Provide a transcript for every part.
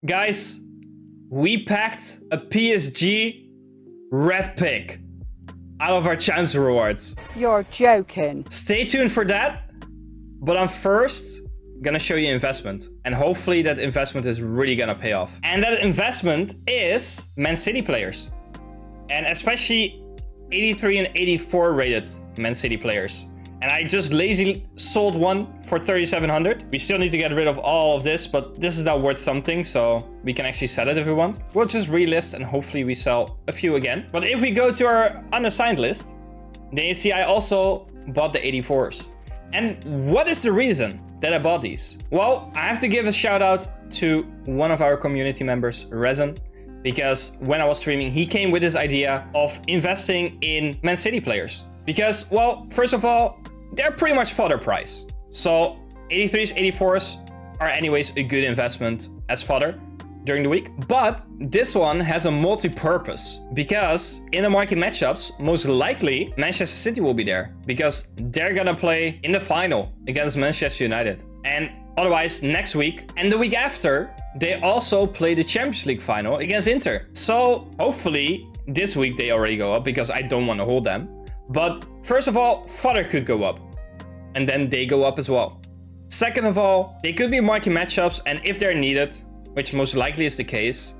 Guys, we packed a PSG Red Pick out of our Champs rewards. You're joking. Stay tuned for that. But I'm first gonna show you investment. And hopefully that investment is really gonna pay off. And that investment is Man City players. And especially 83 and 84 rated Man City players. And I just lazily sold one for 3,700. We still need to get rid of all of this, but this is now worth something, so we can actually sell it if we want. We'll just relist and hopefully we sell a few again. But if we go to our unassigned list, then you see I also bought the 84s. And what is the reason that I bought these? Well, I have to give a shout out to one of our community members, Reznnn, because when I was streaming, he came with this idea of investing in Man City players. Because, well, first of all, they're pretty much fodder price. So 83s, 84s are anyways a good investment as fodder during the week. But this one has a multi-purpose because in the market matchups, most likely Manchester City will be there because they're gonna play in the final against Manchester United. And otherwise next week and the week after, they also play the Champions League final against Inter. So hopefully this week they already go up because I don't want to hold them. But first of all, fodder could go up. And then they go up as well. Second of all, they could be market matchups. And if they're needed, which most likely is the case,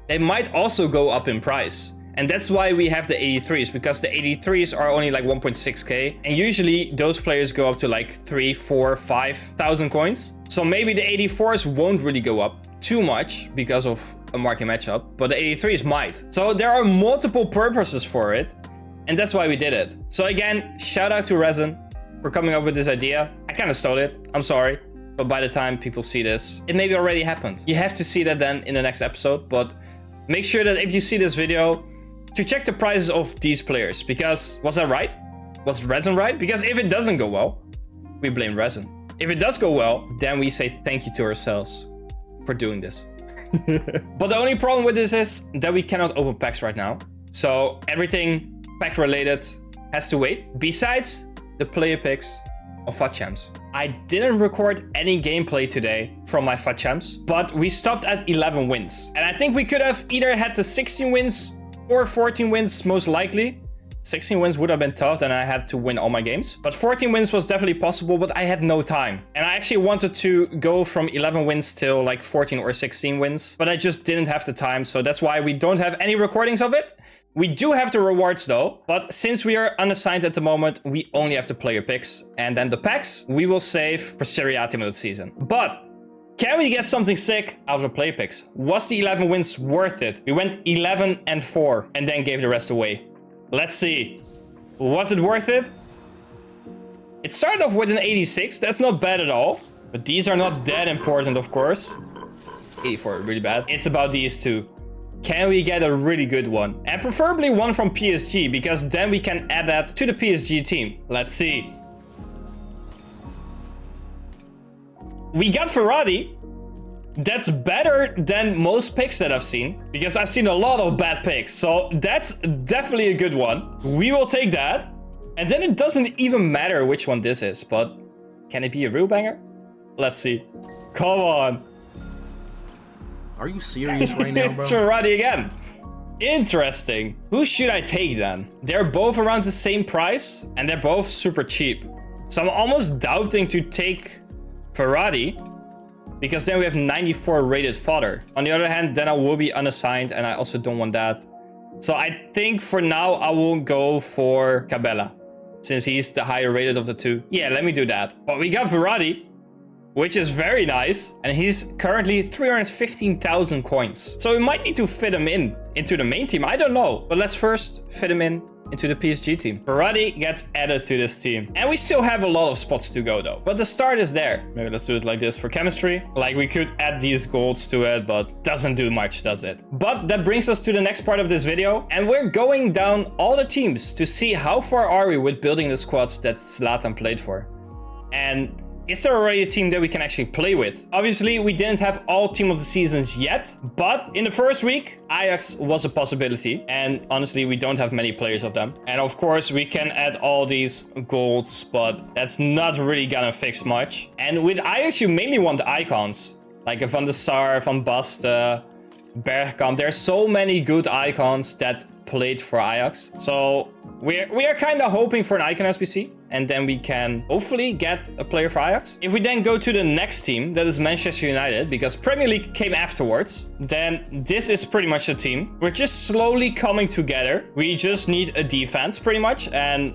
they might also go up in price. And that's why we have the 83s. Because the 83s are only like 1.6k. And usually those players go up to like 3, 4, 5,000 coins. So maybe the 84s won't really go up too much because of a market matchup. But the 83s might. So there are multiple purposes for it. And that's why we did it. So again, shout out to Reznnn for coming up with this idea. I kind of stole it. I'm sorry. But by the time people see this, it maybe already happened. You have to see that then in the next episode. But make sure that if you see this video, to check the prices of these players. Because, was that right? Was Reznnn right? Because if it doesn't go well, we blame Reznnn. If it does go well, then we say thank you to ourselves for doing this. But the only problem with this is that we cannot open packs right now. So everything pack related has to wait. Besides the player picks of FUT Champs. I didn't record any gameplay today from my FUT Champs, but we stopped at 11 wins. And I think we could have either had the 16 wins or 14 wins most likely. 16 wins would have been tough, then I had to win all my games. But 14 wins was definitely possible, but I had no time. And I actually wanted to go from 11 wins till like 14 or 16 wins, but I just didn't have the time. So that's why we don't have any recordings of it. We do have the rewards though, but since we are unassigned at the moment, we only have the player picks. And then the packs we will save for Serie A Team of the season. But can we get something sick out of the player picks? Was the 11 wins worth it? We went 11 and 4 and then gave the rest away. Let's see. Was it worth it? It started off with an 86. That's not bad at all. But these are not that important, of course. 84, really bad. It's about these two. Can we get a really good one? And preferably one from PSG, because then we can add that to the PSG team. Let's see. We got Verratti. That's better than most picks that I've seen, because I've seen a lot of bad picks. So that's definitely a good one. We will take that. And then it doesn't even matter which one this is, but can it be a real banger? Let's see. Come on. Are you serious right now, bro? It's Verratti again. Interesting. Who should I take then? They're both around the same price and they're both super cheap. So I'm almost doubting to take Verratti because then we have 94 rated fodder. On the other hand, then I will be unassigned and I also don't want that. So I think for now I will go for Cabella since he's the higher rated of the two. Yeah, let me do that. But we got Verratti, which is very nice. And he's currently 315,000 coins. So we might need to fit him into the main team. I don't know. But let's first fit him into the PSG team. Verratti gets added to this team. And we still have a lot of spots to go though. But the start is there. Maybe let's do it like this for chemistry. Like we could add these golds to it, but doesn't do much, does it? But that brings us to the next part of this video. And we're going down all the teams to see how far are we with building the squads that Zlatan played for. And is there already a team that we can actually play with? Obviously, we didn't have all team of the seasons yet, but in the first week, Ajax was a possibility. And honestly, we don't have many players of them. And of course, we can add all these golds, but that's not really gonna fix much. And with Ajax, you mainly want icons. Like a Van der Sar, Van Basten, Bergkamp. There's so many good icons that played for Ajax. So we are kind of hoping for an icon SBC, and then we can hopefully get a player for Ajax. If we then go to the next team, that is Manchester United, because Premier League came afterwards, then this is pretty much the team. We're just slowly coming together. We just need a defense pretty much, and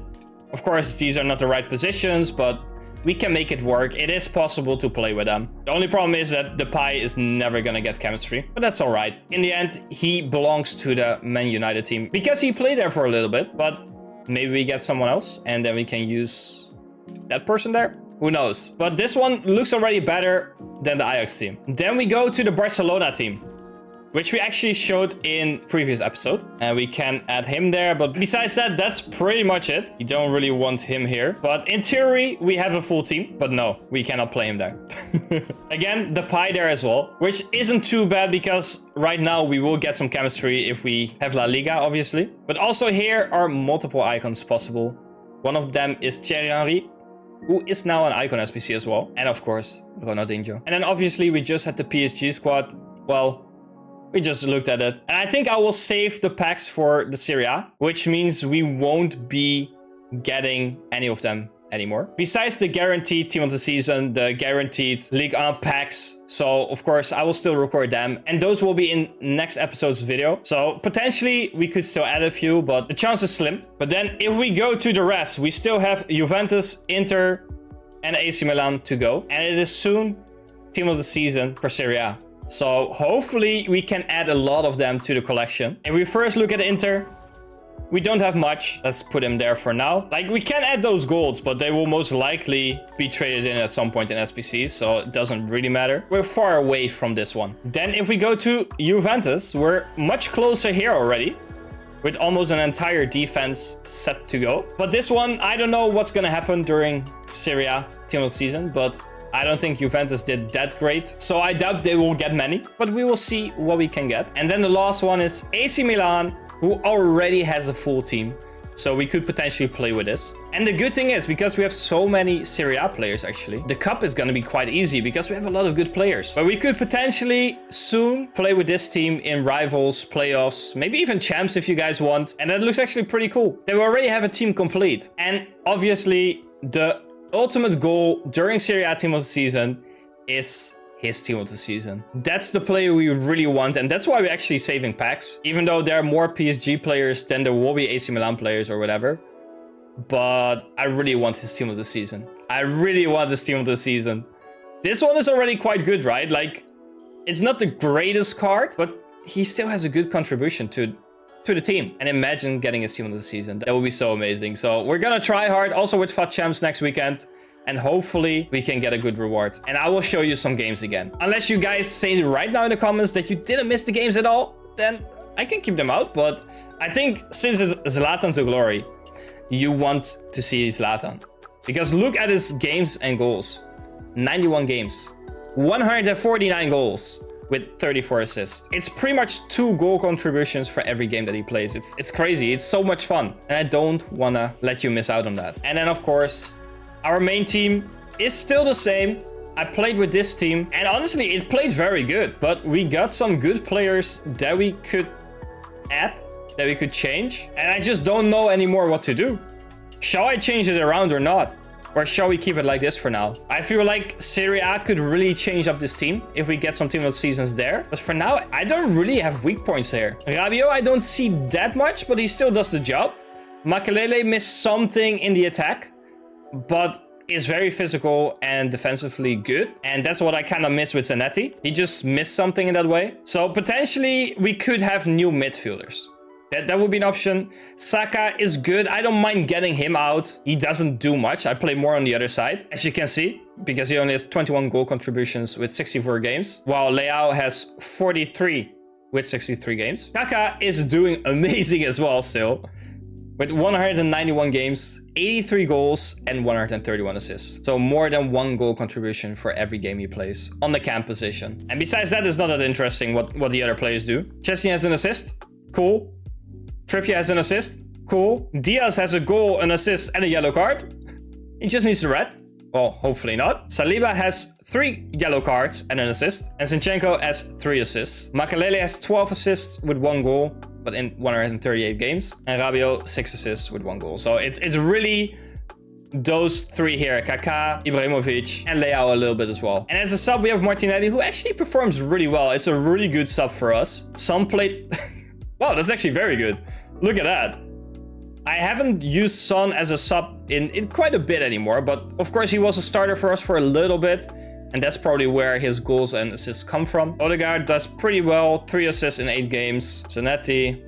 of course these are not the right positions, but we can make it work. It is possible to play with them. The only problem is that Depay is never gonna get chemistry, but that's all right. In the end, he belongs to the Man United team because he played there for a little bit, but maybe we get someone else and then we can use that person there. Who knows? But this one looks already better than the Ajax team. Then we go to the Barcelona team, which we actually showed in previous episode, and we can add him there. But besides that, that's pretty much it. You don't really want him here, but in theory we have a full team, but no, we cannot play him there. Again, Depay there as well, which isn't too bad because right now we will get some chemistry if we have La Liga, obviously. But also here are multiple icons possible. One of them is Thierry Henry, who is now an icon SBC as well, and of course Ronaldinho. And then obviously we just had the PSG squad. Well, we just looked at it. And I think I will save the packs for the Serie A, which means we won't be getting any of them anymore. Besides the guaranteed team of the season, the guaranteed Ligue 1 packs. So of course I will still record them, and those will be in next episode's video. So potentially we could still add a few, but the chance is slim. But then if we go to the rest, we still have Juventus, Inter, and AC Milan to go. And it is soon team of the season for Serie A. So hopefully we can add a lot of them to the collection. If we first look at Inter, we don't have much. Let's put him there for now. Like, we can add those golds, but they will most likely be traded in at some point in SBCs, so it doesn't really matter. We're far away from this one. Then if we go to Juventus, we're much closer here already, with almost an entire defense set to go. But this one, I don't know what's gonna happen during Serie A team of the season, but I don't think Juventus did that great, so I doubt they will get many, but we will see what we can get. And then the last one is AC Milan, who already has a full team, so we could potentially play with this. And the good thing is, because we have so many Serie A players actually, the cup is going to be quite easy because we have a lot of good players. But we could potentially soon play with this team in rivals, playoffs, maybe even champs if you guys want. And that looks actually pretty cool. They will already have a team complete. And obviously the ultimate goal during Serie A team of the season is his team of the season. That's the player we really want, and that's why we're actually saving packs. Even though there are more PSG players than there will be AC Milan players or whatever. But I really want his team of the season. I really want this team of the season. This one is already quite good, right? Like, it's not the greatest card, but he still has a good contribution to the team. And imagine getting a team of the season. That would be so amazing. So we're gonna try hard also with FUT Champs next weekend, and hopefully we can get a good reward. And I will show you some games again. Unless you guys say right now in the comments that you didn't miss the games at all, then I can keep them out. But I think since it's Zlatan to glory, you want to see Zlatan, because look at his games and goals. 91 games, 149 goals, with 34 assists. It's pretty much 2 goal contributions for every game that he plays. It's crazy. It's so much fun. And I don't want to let you miss out on that. And then, of course, our main team is still the same. I played with this team, and honestly, it played very good. But we got some good players that we could add, that we could change. And I just don't know anymore what to do. Shall I change it around or not? Or shall we keep it like this for now? I feel like Serie A could really change up this team if we get some team of the seasons there. But for now, I don't really have weak points here. Rabiot, I don't see that much, but he still does the job. Makelele missed something in the attack, but is very physical and defensively good. And that's what I kind of miss with Zanetti. He just missed something in that way. So potentially we could have new midfielders. That would be an option. Saka is good. I don't mind getting him out. He doesn't do much. I play more on the other side, as you can see, because he only has 21 goal contributions with 64 games, while Leao has 43 with 63 games. Kaka is doing amazing as well still, with 191 games, 83 goals, and 131 assists. So more than 1 goal contribution for every game he plays on the cam position. And besides that, it's not that interesting what the other players do. Chesney has an assist. Cool. Trippier has an assist. Cool. Diaz has a goal, an assist, and a yellow card. He just needs the red. Well, hopefully not. Saliba has 3 yellow cards and an assist. And Zinchenko has 3 assists. Makelele has 12 assists with 1 goal, but in 138 games. And Rabiot 6 assists with 1 goal. So it's really those 3 here. Kaká, Ibrahimovic, and Leao a little bit as well. And as a sub, we have Martinelli, who actually performs really well. It's a really good sub for us. Some played... Wow, that's actually very good. Look at that. I haven't used Son as a sub in quite a bit anymore, but of course he was a starter for us for a little bit, and that's probably where his goals and assists come from. Odegaard does pretty well, 3 assists in 8 games. Zanetti.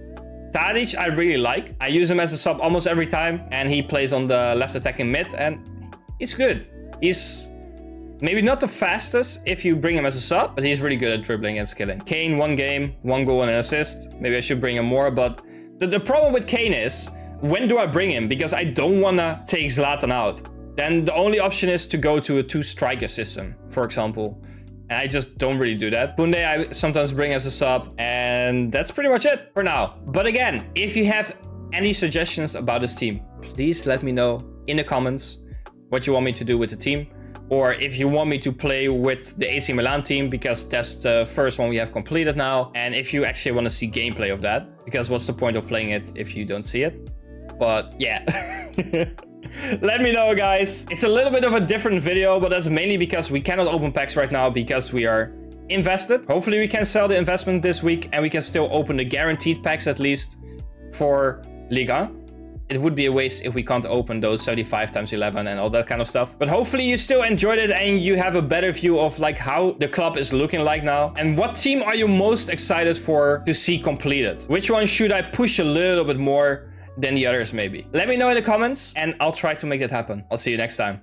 Tadic I really like. I use him as a sub almost every time, and he plays on the left attacking mid, and he's good. He's maybe not the fastest if you bring him as a sub, but he's really good at dribbling and skilling. Kane, 1 game, 1 goal and an assist. Maybe I should bring him more, but the problem with Kane is, when do I bring him? Because I don't want to take Zlatan out. Then the only option is to go to a 2-striker system, for example. And I just don't really do that. Koundé I sometimes bring as a sub. And that's pretty much it for now. But again, if you have any suggestions about this team, please let me know in the comments what you want me to do with the team. Or if you want me to play with the AC Milan team, because that's the first one we have completed now. And if you actually want to see gameplay of that, because what's the point of playing it if you don't see it? But yeah, let me know, guys. It's a little bit of a different video, but that's mainly because we cannot open packs right now because we are invested. Hopefully we can sell the investment this week and we can still open the guaranteed packs at least for Liga. It would be a waste if we can't open those 75 times 11 and all that kind of stuff. But hopefully you still enjoyed it and you have a better view of like how the club is looking like now. And what team are you most excited for to see completed? Which one should I push a little bit more than the others maybe? Let me know in the comments and I'll try to make it happen. I'll see you next time.